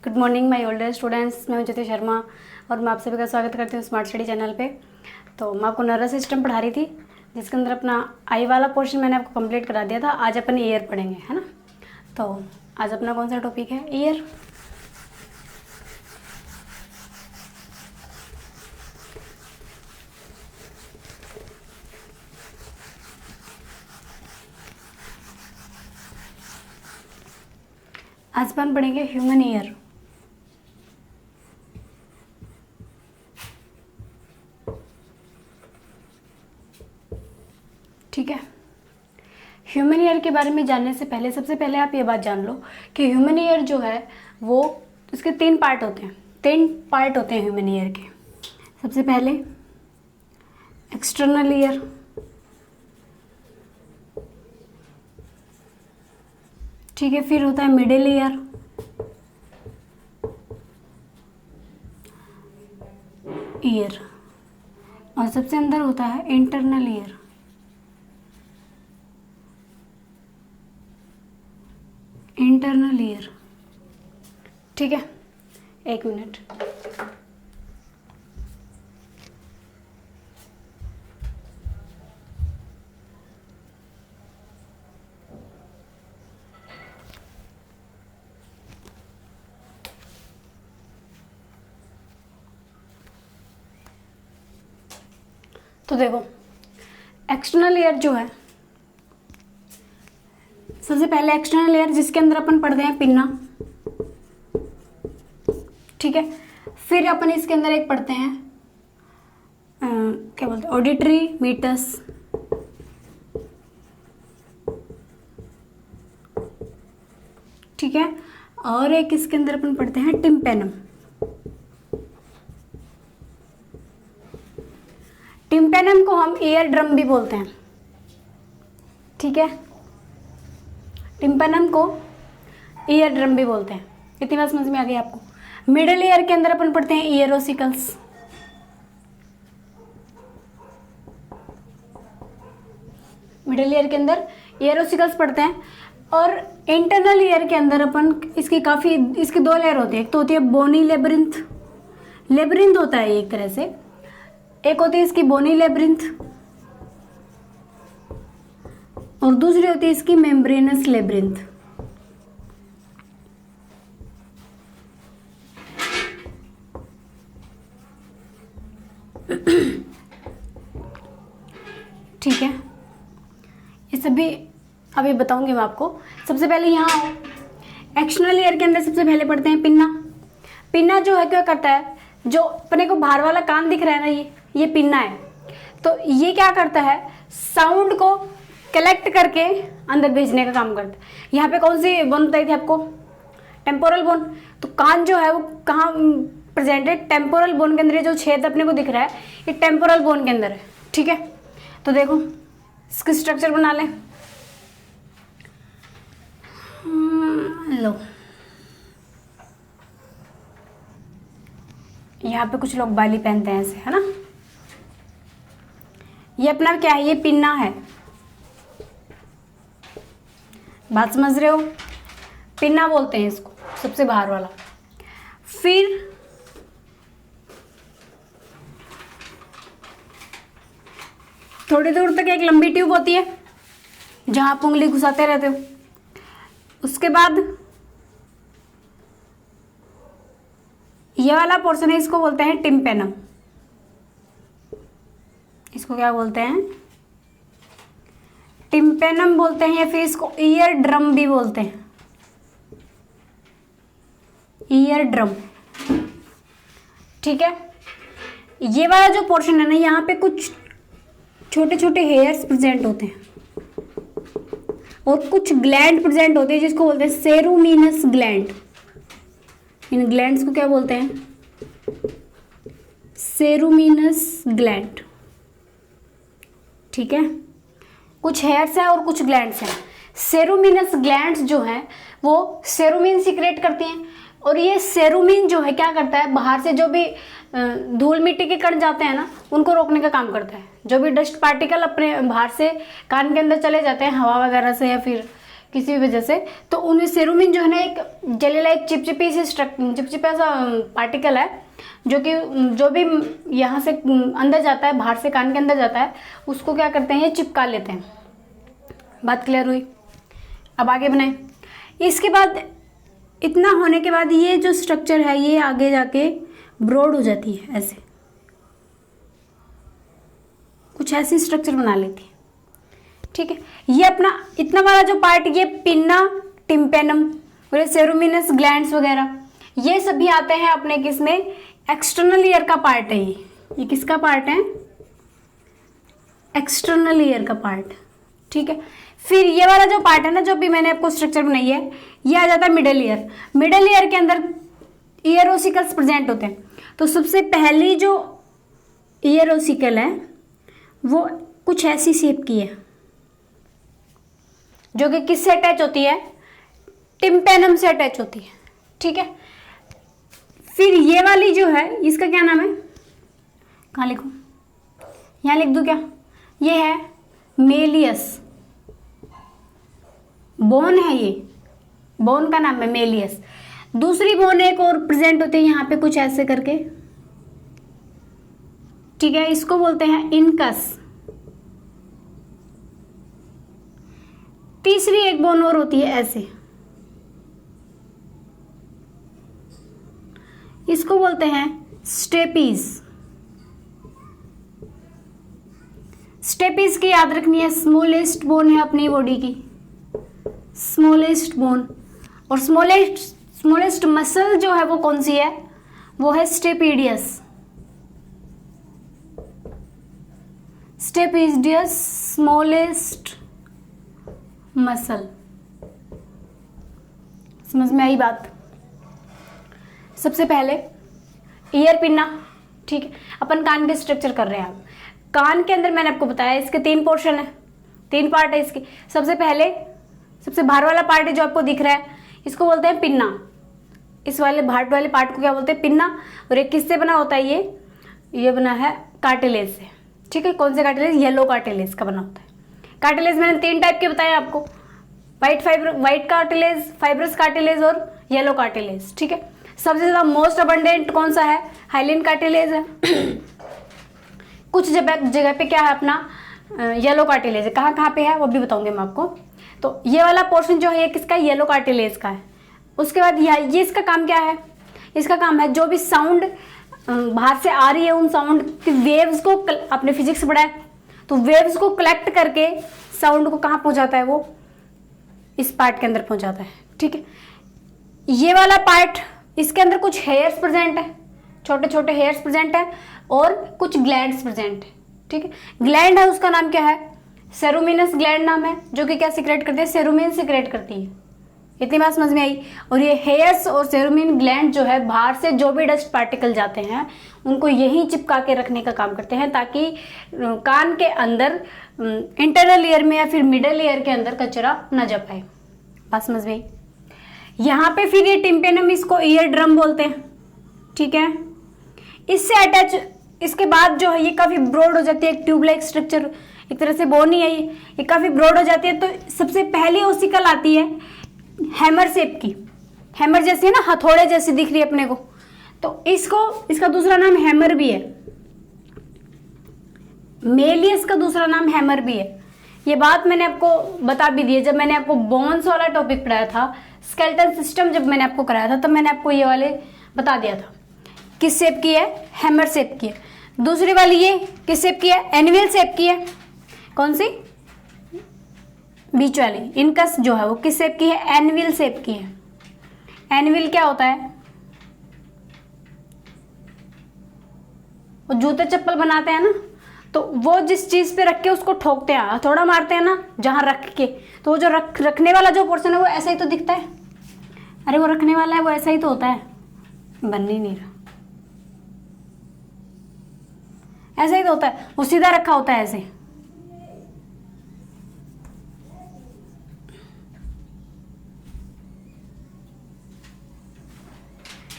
Good morning my older students. मैं हूं ज्योति शर्मा और मैं आप सभी का स्वागत करती हूं स्मार्ट स्टडी चैनल पे। तो मैं आपको नर्वस सिस्टम पढ़ा रही थी, जिसके अंदर अपना आई वाला पोर्शन मैंने आपको कंप्लीट करा दिया था। आज अपन ईयर पढ़ेंगे, है ना। तो आज अपना कौन सा टॉपिक है? ईयर। आज अपन पढ़ेंगे ह्यूमन ईयर। ठीक है। ह्यूमन ईयर के बारे में जानने से पहले सबसे पहले आप ये बात जान लो कि ह्यूमन ईयर जो है वो उसके 3 पार्ट होते हैं। 3 पार्ट होते हैं ह्यूमन ईयर के। सबसे पहले एक्सटर्नल ईयर, ठीक है। फिर होता है मिडिल ईयर, और सबसे अंदर होता है इंटरनल ईयर। ठीक है। एक मिनट। तो देखो, एक्सटर्नल ईयर जो है, सबसे पहले एक्सटर्नल ईयर जिसके अंदर अपन पढ़ते हैं पिन्ना, ठीक है। फिर अपन इसके अंदर एक पढ़ते हैं क्या बोलते हैं, ऑडिटरी मीटस, ठीक है। और एक इसके अंदर अपन पढ़ते हैं टिम्पेनम। टिम्पेनम को हम ईयर ड्रम भी बोलते हैं, ठीक है। टिम्पेनम को ईयर ड्रम भी बोलते हैं। इतनी बात समझ में आ गई आपको। मिडिल ईयर के अंदर अपन पढ़ते हैं ईयरोसिकल्स। मिडिल ईयर के अंदर ईयरोसिकल्स पढ़ते हैं। और इंटरनल ईयर के अंदर अपन इसकी 2 लेयर होती है। एक तो होती है बोनी लेब्रिंथ, लेब्रिंथ होता है एक तरह से। एक होती है इसकी बोनी लेब्रिंथ और दूसरी होती है इसकी मेम्ब्रेनस लेब्रिंथ। ठीक है। ये सभी अभी बताऊंगी मैं आपको। सबसे पहले यहाँ एक्सटर्नल ईयर के अंदर सबसे पहले पढ़ते हैं पिन्ना। पिन्ना जो है क्या करता है, जो अपने को बाहर वाला कान दिख रहा है ना, ये पिन्ना है। तो ये क्या करता है, साउंड को कलेक्ट करके अंदर भेजने का काम करता है। यहाँ पे कौन सी बोन बताई थी आपको? Temporal bone. तो कान जो है वो कहाँ प्रेजेंट है? टेम्पोरल बोन के अंदर। ये जो छेद अपने को दिख रहा है ये टेम्पोरल बोन के अंदर है, ठीक है। तो देखो इसका स्ट्रक्चर बना लें। लो, यहाँ पे कुछ लोग बाली पहनते हैं ऐसे, है ना। ये अपना क्या है? ये पिन्ना है। बात समझ रहे हो? पिन्ना बोलते हैं इसको, सबसे बाहर वाला। फिर थोड़ी दूर तक एक लंबी ट्यूब होती है जहां आप उंगली घुसाते रहते हो। उसके बाद ये वाला पोर्शन है, इसको बोलते हैं टिम्पेनम। इसको क्या बोलते हैं? टिम्पेनम बोलते हैं, या फिर इसको ईयर ड्रम भी बोलते हैं। ईयर ड्रम, ठीक है। ये वाला जो पोर्शन है ना, यहाँ पे कुछ छोटे छोटे हेयर्स प्रेजेंट होते हैं और कुछ ग्लैंड प्रेजेंट होते हैं जिसको बोलते हैं सेरुमिनस ग्लैंड। इन ग्लैंड्स को क्या बोलते हैं? सेरुमिनस ग्लैंड, ठीक है। कुछ हेयर्स हैं और कुछ ग्लैंड्स हैं। सेरुमिनस ग्लैंड्स जो हैं वो सेरुमिन सीक्रेट करती हैं, और ये सेरुमिन जो है क्या करता है, बाहर से जो भी धूल मिट्टी के कण जाते हैं ना, उनको रोकने का काम करता है। जो भी डस्ट पार्टिकल अपने बाहर से कान के अंदर चले जाते हैं हवा वगैरह से या फिर किसी भी वजह से, तो उनमें सेरोमिन जो है ना एक जलीला, एक चिपचिपा सा पार्टिकल है जो कि जो भी यहाँ से अंदर जाता है, बाहर से कान के अंदर जाता है, उसको क्या करते हैं, ये चिपका लेते हैं। बात क्लियर हुई? अब आगे बनाए। इसके बाद इतना होने के बाद ये जो स्ट्रक्चर है ये आगे जाके ब्रॉड हो जाती है, ऐसे कुछ ऐसी स्ट्रक्चर बना लेती है। ठीक है, ये अपना इतना वाला जो पार्ट, ये पिन्ना टिम्पेनम और सेरोमिनस ग्लैंड्स वगैरह, ये सभी आते हैं अपने किसमें, एक्सटर्नल ईयर का पार्ट है। ये किसका पार्ट है, एक्सटर्नल ईयर का पार्ट। ठीक है, फिर ये वाला जो पार्ट है ना, जो भी मैंने आपको स्ट्रक्चर बनाई है, ये आ जाता है मिडल ईयर। मिडल ईयर के अंदर ईयर ओसिकल्स प्रेजेंट होते हैं। तो सबसे पहली जो ईयर ओसिकल है वो कुछ ऐसी शेप की है, जो कि किससे अटैच होती है, टिम्पेनम से अटैच होती है। ठीक है, फिर ये वाली जो है इसका क्या नाम है, कहाँ लिखूं, यहां लिख दूं क्या, ये है मेलियस, बोन है, ये बोन का नाम है मेलियस। दूसरी बोन एक और प्रेजेंट होती है यहाँ पे कुछ ऐसे करके। ठीक है, इसको बोलते हैं इनकस। तीसरी एक बोन और होती है ऐसे, इसको बोलते हैं स्टेपीज। स्टेपीज की याद रखनी है, स्मॉलेस्ट बोन है अपनी बॉडी की, स्मॉलेस्ट बोन। और स्मॉलेस्ट मसल जो है वो कौन सी है, वो है स्टेपीडियस। Stapedius smallest muscle. समझ में आई बात? सबसे पहले ईयर पिन्ना। ठीक है, अपन कान के स्ट्रक्चर कर रहे हैं। अब कान के अंदर मैंने आपको बताया इसके 3 पोर्शन है, 3 पार्ट है इसके। सबसे पहले सबसे बाहर वाला पार्ट है जो आपको दिख रहा है, इसको बोलते हैं पिन्ना। इस वाले बाहर वाले पार्ट को क्या बोलते हैं, पिन्ना। और एक किससे बना होता है, ये बना है कार्टिलेज से। ठीक है, कौन से कार्टिलेज, येलो कार्टिलेज का बना होता है। कार्टिलेज मैंने 3 टाइप के बताए आपको, व्हाइट कार्टिलेज, फाइब्रस कार्टिलेज और येलो कार्टिलेज। ठीक है, सबसे ज्यादा मोस्ट अबंडेंट कौन सा है, हाइलिन कार्टिलेज है। कुछ जगह पे क्या है अपना येलो कार्टिलेज है, कहाँ कहाँ पे है वो भी बताऊंगी मैं आपको। तो ये वाला पोर्शन जो है ये किसका, येलो कार्टिलेज का है। उसके बाद ये इसका काम क्या है, इसका काम है जो भी साउंड बाहर से आ रही है उन साउंड की वेव्स को, आपने फिजिक्स पढ़ा है, तो वेव्स को कलेक्ट करके साउंड को कहाँ पहुंचाता है, वो इस पार्ट के अंदर पहुंचाता है। ठीक है, ये वाला पार्ट, इसके अंदर कुछ हेयर्स प्रेजेंट है, छोटे छोटे हेयर्स प्रेजेंट है और कुछ ग्लैंड्स प्रेजेंट है। ठीक है, ग्लैंड है उसका नाम क्या है, सेरोमिनस ग्लैंड नाम है, जो कि क्या सीक्रेट करती है, सेरोमिन सीक्रेट करती है। इतनी बात समझ में आई? और ये हेयर्स और सेरोमिन ग्लैंड जो है बाहर से जो भी डस्ट पार्टिकल जाते हैं उनको यहीं चिपका के रखने का काम करते हैं, ताकि कान के अंदर इंटरनल ईयर में या फिर मिडल ईयर के अंदर कचरा न जा पाए। बात समझ में आई? यहाँ पे फिर ये टिम्पेनम, इसको ईयर ड्रम बोलते हैं। ठीक है, इससे अटैच, इसके बाद जो है ये काफी ब्रॉड हो जाती है, एक ट्यूब लाइक स्ट्रक्चर, एक तरह से बोन ही है ये काफी ब्रॉड हो जाती है। तो सबसे पहली ओसिकल आती है हैमर शेप की, हैमर जैसी है ना, हथौड़े जैसी दिख रही है अपने को, तो इसका दूसरा नाम हैमर भी है, मेलियस का दूसरा नाम हैमर भी है। ये बात मैंने आपको बता भी दी है, जब मैंने आपको बोन्स वाला टॉपिक पढ़ाया था, स्केलेटल सिस्टम जब मैंने आपको कराया था, तब मैंने आपको ये वाले बता दिया था। किस शेप की है, हैमर शेप की है। दूसरी वाली ये किस शेप की है, एनिवल शेप की है। कौन सी, बीच वाली इनकस जो है वो किस शेप की है, एनिवल शेप की है। एनिवल क्या होता है, वो जूते चप्पल बनाते हैं ना, तो वो जिस चीज पे रख के उसको ठोकते हैं, हथौड़ा मारते हैं ना जहां रख के, तो वो जो रखने वाला जो पोर्शन है वो ऐसा ही तो दिखता है। अरे वो रखने वाला है वो ऐसा ही तो होता है, बन ही नहीं रहा, ऐसा ही तो होता है, वो सीधा रखा होता है ऐसे।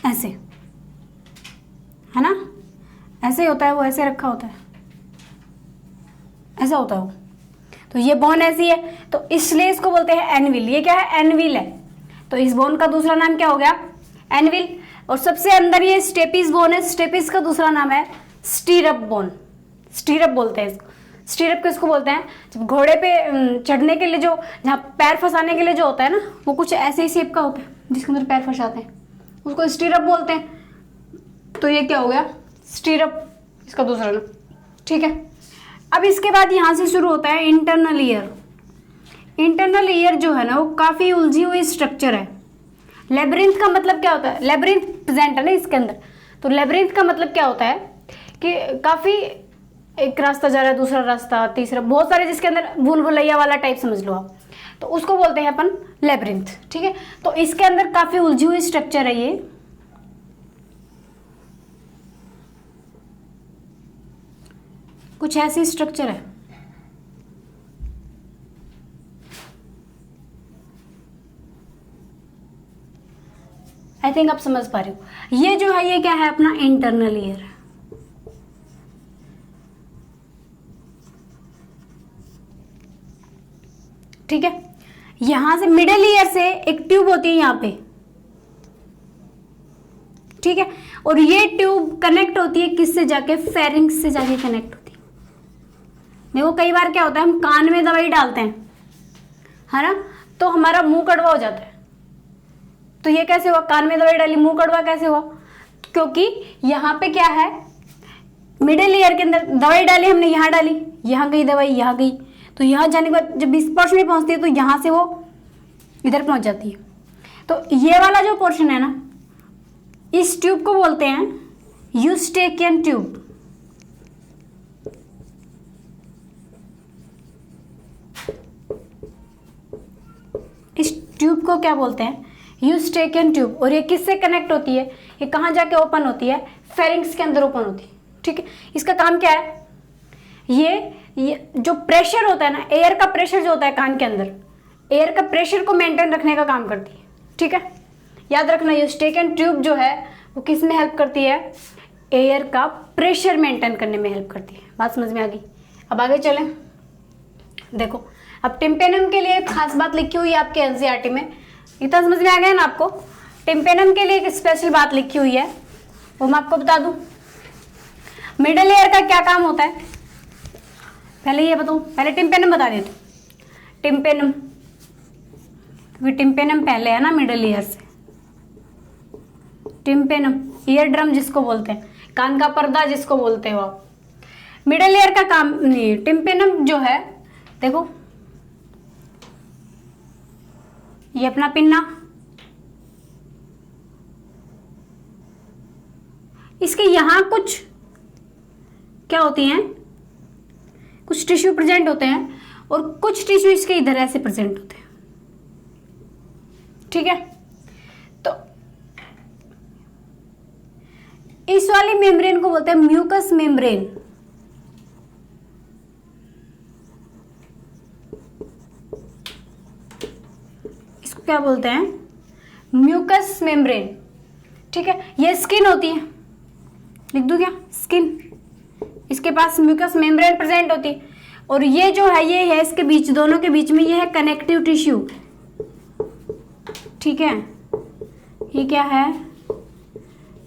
ऐसे है ना, ऐसे ही होता है वो, ऐसे रखा होता है, ऐसा होता है वो। तो ये बोन ऐसी है, तो इसलिए इसको बोलते हैं एनविल। ये क्या है? एनविल है। तो इस बोन का दूसरा नाम क्या हो गया? एनविल। और सबसे अंदर ये स्टेपिस बोन है, स्टेपिस का दूसरा नाम है स्टीरप बोन। स्टीरप बोलते हैं इसको। स्टीरप किसको बोलते हैं? जब घोड़े पे चढ़ने के लिए जो, जहाँ पैर फंसाने के लिए जो होता है ना, वो कुछ ऐसे ही शेप का होता है जिसके अंदर पैर फंसाते हैं, उसको स्टीरप बोलते हैं। तो ये क्या हो गया? स्टीरप, इसका दूसरा नाम। ठीक है, अब इसके बाद यहां से शुरू होता है इंटरनल ईयर। इंटरनल ईयर जो है ना, वो काफी उलझी हुई स्ट्रक्चर है। लेब्रिंथ का मतलब क्या होता है? लेब्रिंथ प्रेजेंट है ना इसके अंदर, तो लेब्रिंथ का मतलब क्या होता है कि काफी एक रास्ता जा रहा है, दूसरा रास्ता, तीसरा, बहुत सारे जिसके अंदर भूल भुलैया वाला टाइप समझ लो आप, तो उसको बोलते हैं अपन लेब्रिंथ। ठीक है, तो इसके अंदर काफी उलझी हुई स्ट्रक्चर है ये। कुछ ऐसी स्ट्रक्चर है। आई थिंक आप समझ पा रहे हो। ये जो है, ये क्या है? अपना इंटरनल ईयर है। ठीक है, यहां से मिडिल ईयर से एक ट्यूब होती है यहां पे। ठीक है, और ये ट्यूब कनेक्ट होती है किससे जाके? फेरिंग्स से जाके कनेक्ट होती है। देखो कई बार क्या होता है, हम कान में दवाई डालते हैं, है ना, तो हमारा मुंह कड़वा हो जाता है। तो ये कैसे हुआ? कान में दवाई डाली, मुंह कड़वा कैसे हुआ? क्योंकि यहाँ पे क्या है, मिडिल ईयर के अंदर दवाई डाली हमने, यहाँ डाली, यहाँ गई दवाई, यहाँ गई, तो यहाँ जाने के बाद जब इस पोर्शन में पहुंचती है तो यहाँ से वो इधर पहुंच जाती है। तो ये वाला जो पोर्शन है ना, इस ट्यूब को बोलते हैं यूस्टेकियन ट्यूब। इस ट्यूब को क्या बोलते हैं? Eustachian tube. और ये किससे कनेक्ट होती है? ये कहाँ जाके ओपन होती है? फेरिंग्स के अंदर ओपन होती है। ठीक है, इसका काम क्या है? ये जो प्रेशर होता है ना, एयर का प्रेशर जो होता है कान के अंदर, एयर का प्रेशर को मेंटेन रखने का काम करती है। ठीक है, याद रखना, यूस्टेकियन ट्यूब जो है वो किस में हेल्प करती है? एयर का प्रेशर मेंटेन करने में हेल्प करती है। बात समझ में आ गई? अब आगे चलें। देखो, अब टिम्पेनम के लिए एक खास बात लिखी हुई है आपके एनसीईआरटी में। इतना समझ में आ गया ना आपको? टिम्पेनम के लिए एक स्पेशल बात लिखी हुई है, वो मैं आपको बता दूं। मिडिल ईयर का क्या काम होता है? पहले ये बताऊं, पहले टिम्पेनम बता देती हूं। टिम्पेनम, क्योंकि टिम्पेनम पहले है ना मिडिल ईयर से। टिम्पेनम, ईयर ड्रम जिसको बोलते हैं, कान का पर्दा जिसको बोलते हो आप। मिडिल ईयर का काम नहीं, टिम्पेनम जो है, देखो ये अपना पिन्ना, इसके यहां कुछ क्या होती हैं? कुछ टिश्यू प्रेजेंट होते हैं, और कुछ टिश्यू इसके इधर ऐसे प्रेजेंट होते हैं। ठीक है, तो इस वाली मेम्ब्रेन को बोलते हैं म्यूकस मेम्ब्रेन। इसको क्या बोलते हैं? Mucous membrane. ठीक है, ये स्किन होती है, लिख दूं क्या? स्किन। इसके पास म्यूकस मेम्ब्रेन प्रेजेंट होती है, और ये जो है, ये है इसके बीच, दोनों के बीच में ये है कनेक्टिव टिश्यू। ठीक है, ये क्या है?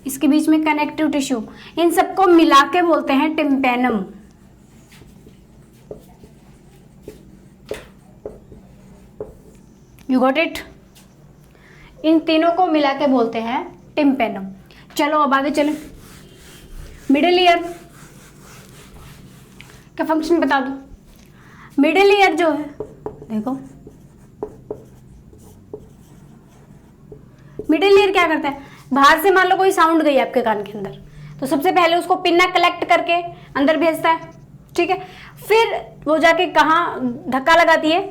इसके बीच में कनेक्टिव टिश्यू। इन सबको मिला के बोलते हैं टिम्पेनम। You got it? इन तीनों को मिला के बोलते हैं टिम्पेनम। चलो अब आगे चलें। मिडिल ईयर का फंक्शन बता दो। मिडिल ईयर जो है, देखो मिडिल ईयर क्या करता है? बाहर से मान लो कोई साउंड गई आपके कान के अंदर, तो सबसे पहले उसको पिन्ना कलेक्ट करके अंदर भेजता है। ठीक है, फिर वो जाके कहाँ धक्का लगाती है?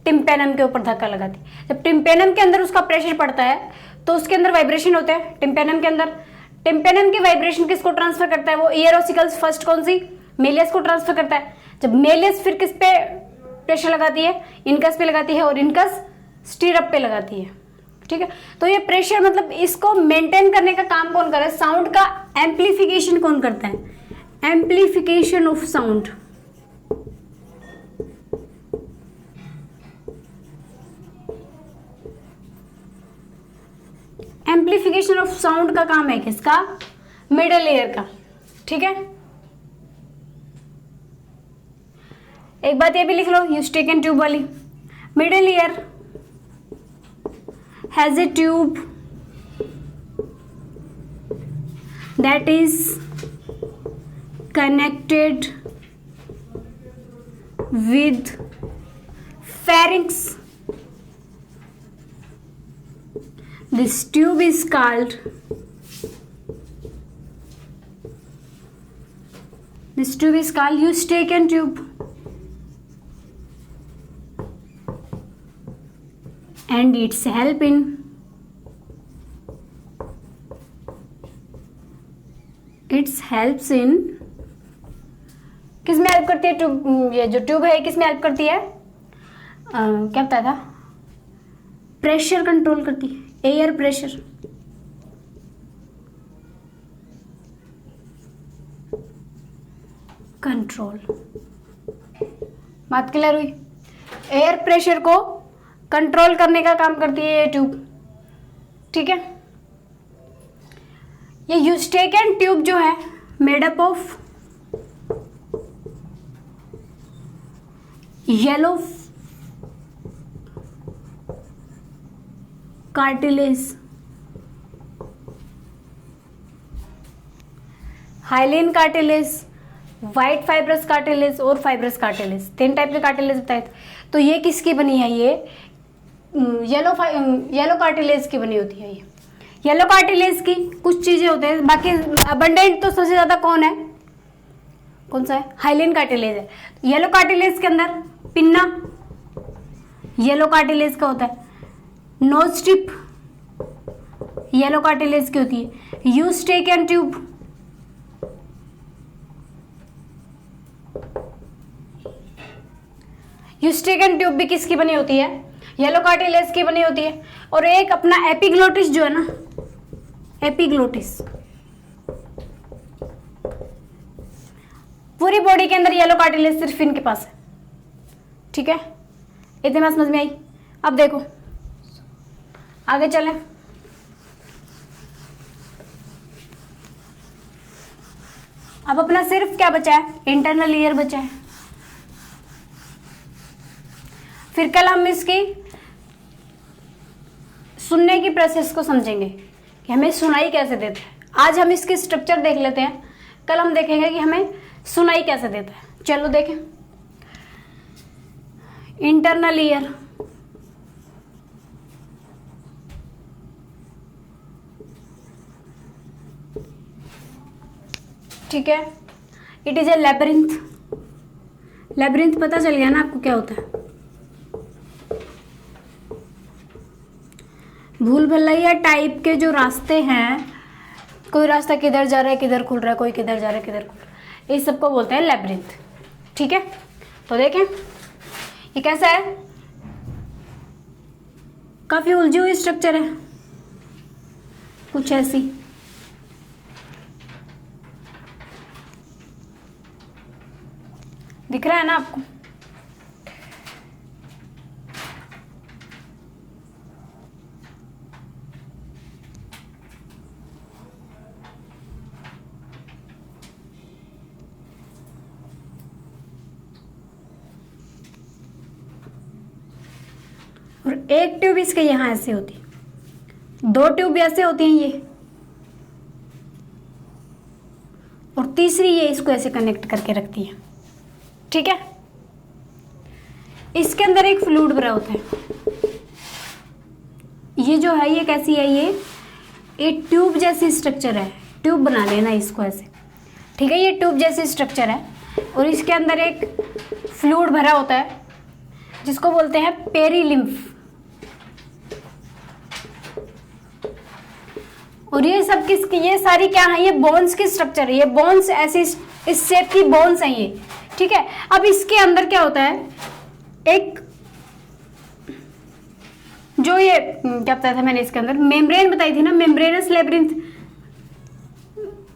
टिम्पेनम के ऊपर धक्का लगाती है। जब टिम्पेनम के अंदर उसका प्रेशर पड़ता है तो उसके अंदर वाइब्रेशन होते हैं टिम्पेनम के अंदर। टिम्पेनम की वाइब्रेशन किसको ट्रांसफर करता है? वो ईयर ऑसिकल्स फर्स्ट कौन सी? मेलियस को ट्रांसफर करता है। जब मेलियस फिर किस पे प्रेशर लगाती है? इनकस पे लगाती है, और इनकस स्टीरअप पे लगाती है। ठीक है, तो ये प्रेशर मतलब इसको मेंटेन करने का काम कौन कर रहा है? साउंड का एम्प्लीफिकेशन कौन करता है? Amplification of sound amplification of sound का काम है किसका? मिडल ईयर का। ठीक है, एक बात ये भी लिख लो यूस्टेकियन ट्यूब वाली। Middle ear has a tube that is connected with pharynx. This tube is called Eustachian tube, and its helps in किस में हेल्प करती है ट्यूब? ये जो ट्यूब है किस में हेल्प करती है? क्या बताया था? प्रेशर कंट्रोल करती है, एयर प्रेशर। कंट्रोल, बात क्लियर हुई? एयर प्रेशर को कंट्रोल करने का काम करती है ये ट्यूब। ठीक है, ये यूस्टेकियन ट्यूब जो है made up of yellow cartilage, hyaline cartilage, white fibrous cartilage और फाइब्रस कार्टिलेज, 3 टाइप के कार्टिलेज बताए थे। तो ये किसकी बनी है? ये येलो कार्टिलेज की बनी होती है। ये येलो कार्टिलेज की कुछ चीजें होते हैं, बाकी अबंडेंट तो सबसे ज्यादा कौन है? कौन सा है? हाइलिन कार्टिलेज है। येलो कार्टिलेज के अंदर पिन्ना येलो कार्टिलेज का होता है, नोज स्ट्रिप येलो कार्टिलेज की होती है, यूस्टेकियन ट्यूब भी किसकी बनी होती है? येलो कार्टिलेज की बनी होती है। और एक अपना एपिग्लोटिस जो है ना, एपिग्लोटिस पूरी बॉडी के अंदर येलो कार्टिलेज सिर्फ इनके पास है। ठीक है, इतने बात समझ में आई? अब देखो आगे चलें। अब अपना सिर्फ क्या बचा है? इंटरनल ईयर बचा है। फिर कल हम इसकी सुनने की प्रोसेस को समझेंगे कि हमें सुनाई कैसे देता है। आज हम इसकी स्ट्रक्चर देख लेते हैं, कल हम देखेंगे कि हमें सुनाई कैसे देता है। चलो देखें। इंटरनल ईयर, ठीक है, it is a labyrinth. Labyrinth पता चल गया ना आपको क्या होता है? भूल भुलैया टाइप के जो रास्ते हैं, कोई रास्ता किधर जा रहा है किधर खुल रहा है, कोई किधर जा रहा है किधर खुल रहा है, इस सबको बोलते हैं लैबिरिंथ। ठीक है, तो देखें ये कैसा है? काफी उलझी हुई स्ट्रक्चर है, कुछ ऐसी। दिख रहा है ना आपको? और एक ट्यूब इसके यहां ऐसे होती है, 2 ट्यूब ऐसे होती हैं ये, और तीसरी ये इसको ऐसे कनेक्ट करके रखती है। ठीक है, इसके अंदर एक फ्लूइड भरा होता है। ये जो है ये कैसी है? ये एक ट्यूब जैसी स्ट्रक्चर है, ट्यूब बना लेना इसको ऐसे। ठीक है, ये ट्यूब जैसी स्ट्रक्चर है और इसके अंदर एक फ्लूइड भरा होता है जिसको बोलते हैं पेरीलिम्फ। और ये सब किसकी? ये सारी क्या है? ये बोन्स की स्ट्रक्चर है। ये बोन्स ऐसी इस शेप की बोन्स हैं ये। ठीक है, अब इसके अंदर क्या होता है? एक जो ये क्या बताया था मैंने, इसके अंदर मेम्ब्रेन बताई थी ना, मेम्ब्रेनस लेब्रिंथ।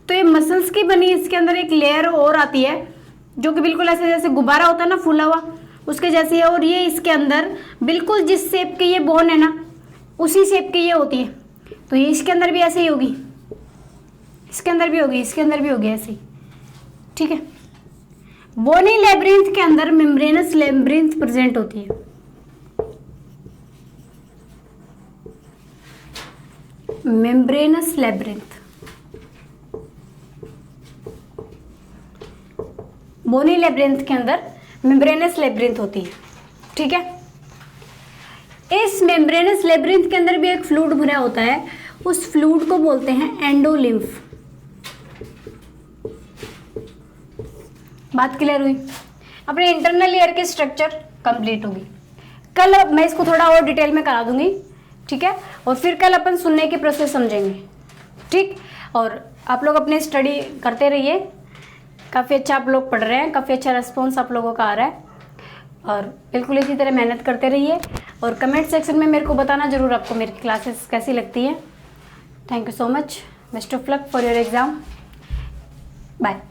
तो ये मसल्स की बनी इसके अंदर एक लेयर और आती है जो कि बिल्कुल ऐसे जैसे गुब्बारा होता है ना फूला हुआ, उसके जैसी है। और ये इसके अंदर बिल्कुल जिस शेप के ये बोन है ना, उसी शेप की ये होती है। तो ये इसके अंदर भी ऐसे ही होगी, इसके अंदर भी होगी, इसके अंदर भी होगी ऐसे ही, ठीक है। बोनी लेब्रिंथ के अंदर मेम्ब्रेनस लेब्रिंथ प्रेजेंट होती है। मेम्ब्रेनस लेब्रिंथ, बोनी लेब्रिंथ के अंदर मेम्ब्रेनस लेब्रिंथ होती है, ठीक है। इस मेम्ब्रेनस लेब्रिंथ के अंदर भी एक फ्लूइड भरा होता है, उस फ्लूइड को बोलते हैं एंडोलिम्फ। बात क्लियर हुई? अपने इंटरनल ईयर के स्ट्रक्चर कंप्लीट होगी। कल मैं इसको थोड़ा और डिटेल में करा दूंगी, ठीक है। और फिर कल अपन सुनने की प्रोसेस समझेंगे, ठीक। और आप लोग अपने स्टडी करते रहिए, काफ़ी अच्छा आप लोग पढ़ रहे हैं, काफ़ी अच्छा रिस्पॉन्स आप लोगों का आ रहा है। और बिल्कुल इसी तरह मेहनत करते रहिए और कमेंट सेक्शन में मेरे को बताना ज़रूर आपको मेरी क्लासेस कैसी लगती हैं। Thank you so much, best of luck for your exam, bye.